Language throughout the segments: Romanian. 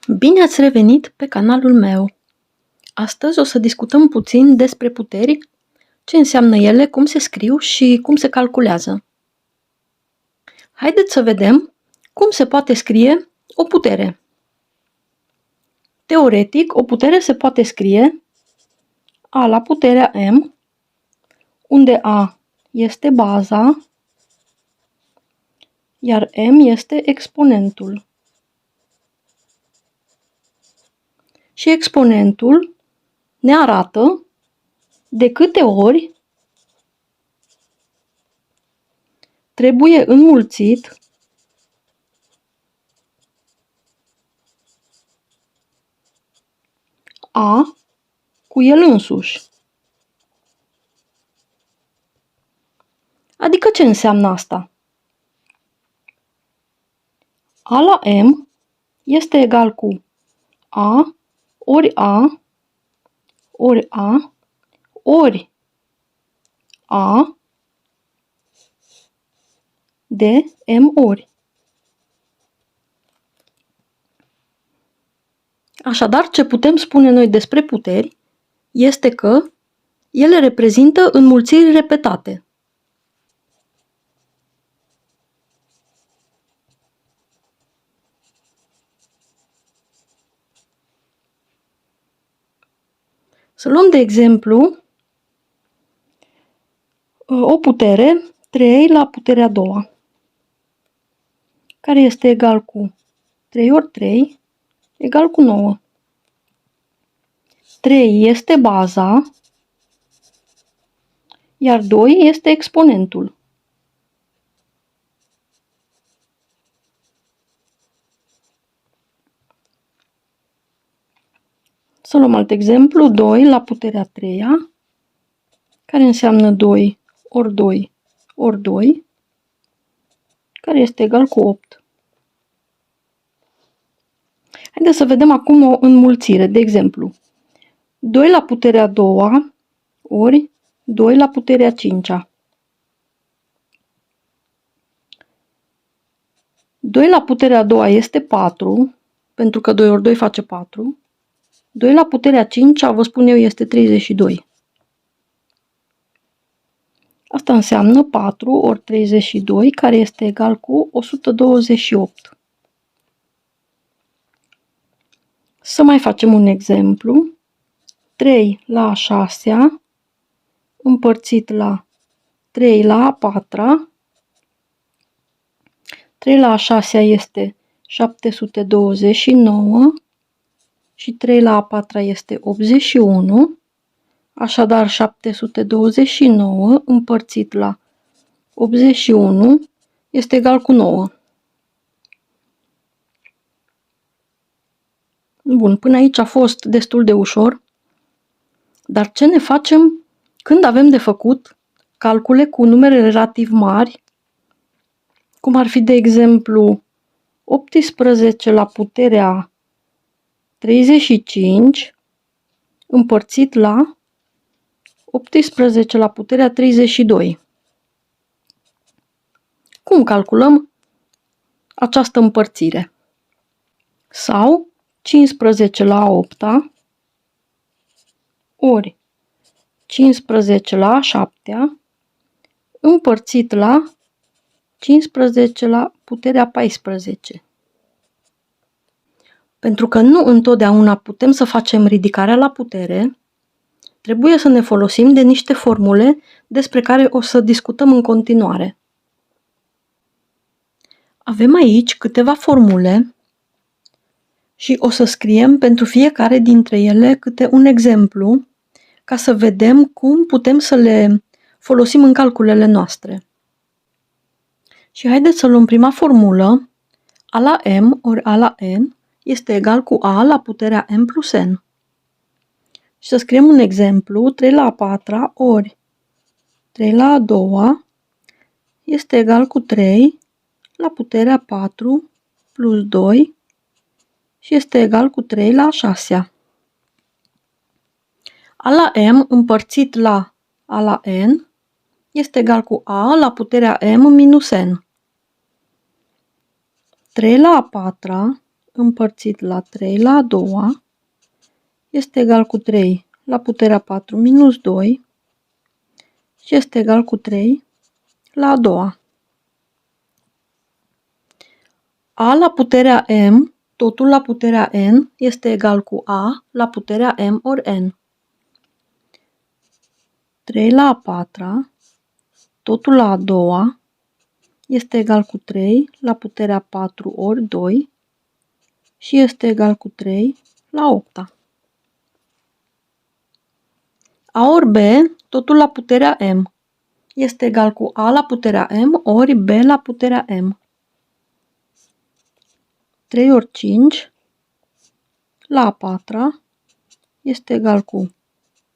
Bine ați revenit pe canalul meu! Astăzi o să discutăm puțin despre puteri, ce înseamnă ele, cum se scriu și cum se calculează. Haideți să vedem cum se poate scrie o putere. Teoretic, o putere se poate scrie A la puterea M, unde A este baza, iar M este exponentul. Și exponentul ne arată de câte ori trebuie înmulțit A cu el însuși. Adică ce înseamnă asta? A la M este egal cu A ori A ori A ori A de M ori. Așadar, ce putem spune noi despre puteri este că ele reprezintă înmulțiri repetate. Să luăm de exemplu o putere 3 la puterea a doua, care este egal cu 3 ori 3 egal cu 9. 3 este baza, iar 2 este exponentul. Să luăm alt exemplu, 2 la puterea a treia, care înseamnă 2 ori 2 ori 2, care este egal cu 8. Haideți să vedem acum o înmulțire. De exemplu, 2 la puterea a doua ori 2 la puterea a cincea. 2 la puterea a doua este 4, pentru că 2 ori 2 face 4. 2 la puterea a cincea, vă spun eu, este 32. Asta înseamnă 4 ori 32, care este egal cu 128. Să mai facem un exemplu. 3 la a șasea împărțit la 3 la a patra. 3 la a șasea este 729 și 3 la a patra este 81. Așadar, 729 împărțit la 81 este egal cu 9. Bun, până aici a fost destul de ușor, dar ce ne facem când avem de făcut calcule cu numere relativ mari, cum ar fi, de exemplu, 18 la puterea 35 împărțit la 18 la puterea 32. Cum calculăm această împărțire? Sau 15 la a opta ori 15 la a șaptea împărțit la 15 la puterea 14. Pentru că nu întotdeauna putem să facem ridicarea la putere, trebuie să ne folosim de niște formule despre care o să discutăm în continuare. Avem aici câteva formule și o să scriem pentru fiecare dintre ele câte un exemplu, ca să vedem cum putem să le folosim în calculele noastre. Și haideți să luăm prima formulă. A la M ori A la N este egal cu A la puterea M plus N. Și să scriem un exemplu, 3 la a patra ori 3 la a doua este egal cu 3 la puterea 4 plus 2 și este egal cu 3 la a șasea. A la M împărțit la A la N este egal cu A la puterea M minus N. 3 la a patra împărțit la 3 la a doua este egal cu 3 la puterea 4 minus 2 și este egal cu 3 la a doua. A la puterea m, totul la puterea n, este egal cu a la puterea m ori n. 3 la a patra, totul la a doua, este egal cu 3 la puterea 4 ori 2 și este egal cu 3 la a opta. A ori b, totul la puterea m, este egal cu a la puterea m ori b la puterea m. 3 ori 5 la a patra este egal cu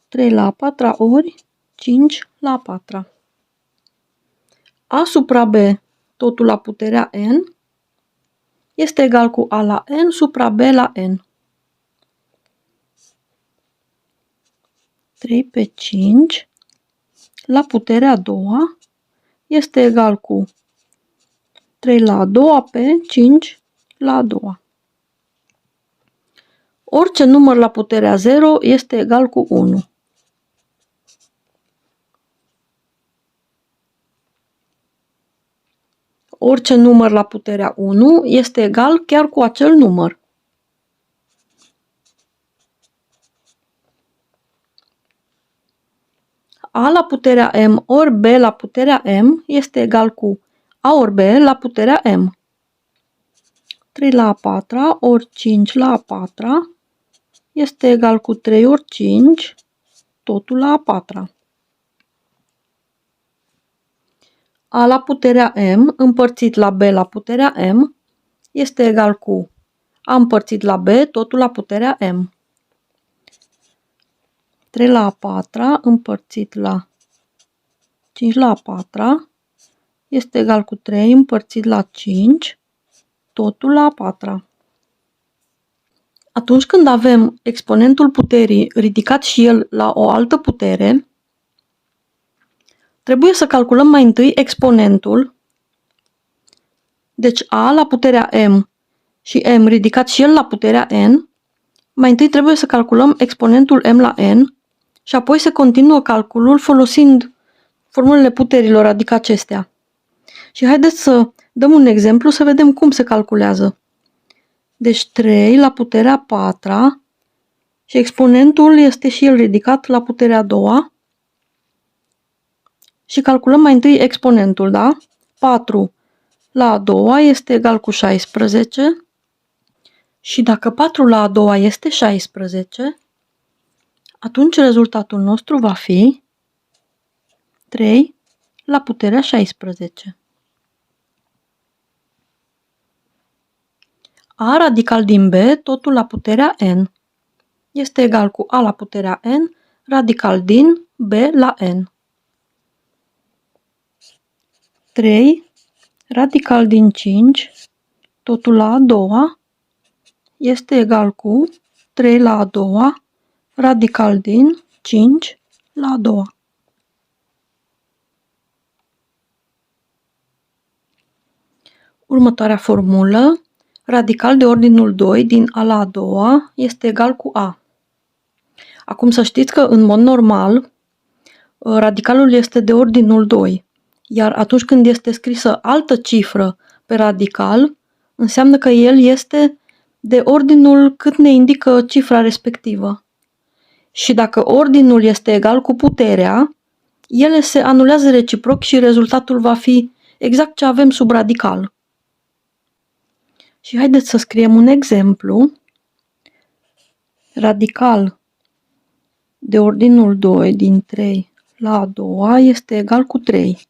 3 la a patra ori 5 la a patra. A supra b, totul la puterea n, este egal cu a la n supra b la n. 3 pe 5 la puterea a doua este egal cu 3 la a doua pe 5 la a doua. Orice număr la puterea 0 este egal cu 1. Orice număr la puterea 1 este egal chiar cu acel număr. A la puterea m ori b la puterea m este egal cu a ori b la puterea m. 3 la a patra ori 5 la a patra este egal cu 3 ori 5, totul la a patra. A la puterea m împărțit la b la puterea m este egal cu a împărțit la b, totul la puterea m. 3 la a patra împărțit la 5 la a patra este egal cu 3 împărțit la 5, totul la a patra. Atunci când avem exponentul puterii ridicat și el la o altă putere, trebuie să calculăm mai întâi exponentul, deci a la puterea m și m ridicat și el la puterea n, mai întâi trebuie să calculăm exponentul m la n și apoi se continuă calculul folosind formulele puterilor, adică acestea. Și haideți să dăm un exemplu să vedem cum se calculează. Deci 3 la puterea a patra și exponentul este și el ridicat la puterea a doua. Și calculăm mai întâi exponentul, da? 4 la a doua este egal cu 16. Și dacă 4 la a doua este 16, atunci rezultatul nostru va fi 3 la puterea 16. A radical din B, totul la puterea n, este egal cu a la puterea n radical din B la n. 3 radical din 5, totul la a doua, este egal cu 3 la a doua radical din 5 la a doua. Următoarea formulă, radical de ordinul 2 din a la a doua este egal cu a. Acum să știți că în mod normal radicalul este de ordinul 2, iar atunci când este scrisă altă cifră pe radical, înseamnă că el este de ordinul cât ne indică cifra respectivă. Și dacă ordinul este egal cu puterea, ele se anulează reciproc și rezultatul va fi exact ce avem sub radical. Și haideți să scriem un exemplu. Radical de ordinul 2 din 3 la a doua este egal cu 3.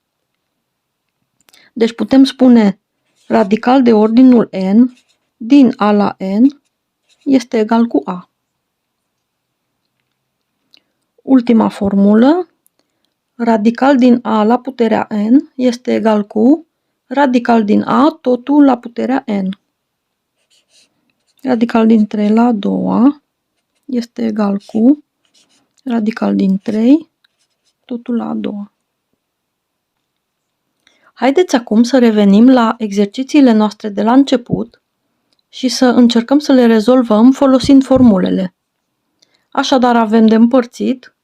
Deci putem spune radical de ordinul n din a la n este egal cu a. Ultima formulă, radical din a la puterea n este egal cu radical din a totul la puterea n. Radical din 3 la a doua este egal cu radical din 3 totul la a doua. Haideți acum să revenim la exercițiile noastre de la început și să încercăm să le rezolvăm folosind formulele. Așadar avem de împărțit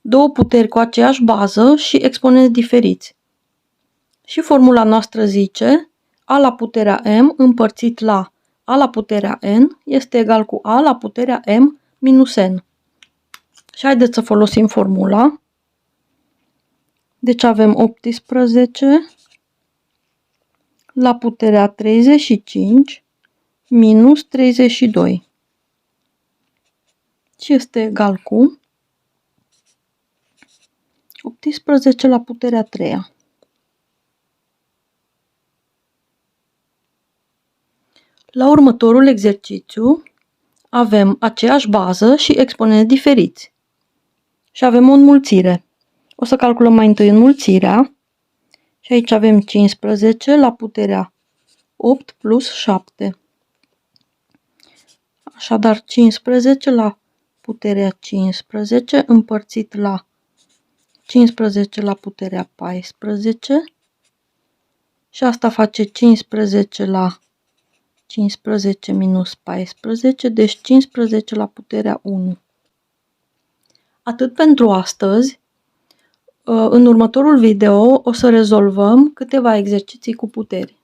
două puteri cu aceeași bază și exponenți diferiți. Și formula noastră zice a la puterea m împărțit la a la puterea n este egal cu a la puterea m minus n. Și haideți să folosim formula. Deci avem 18 la puterea 35 minus 32. Și este egal cu 18 la puterea 3. La următorul exercițiu avem aceeași bază și exponenți diferiți. Și avem o înmulțire. O să calculăm mai întâi înmulțirea. Și aici avem 15 la puterea 8 plus 7. Așadar 15 la puterea 15 împărțit la 15 la puterea 14. Și asta face 15 la 15 minus 14, deci 15 la puterea 1. Atât pentru astăzi. În următorul video o să rezolvăm câteva exerciții cu puteri.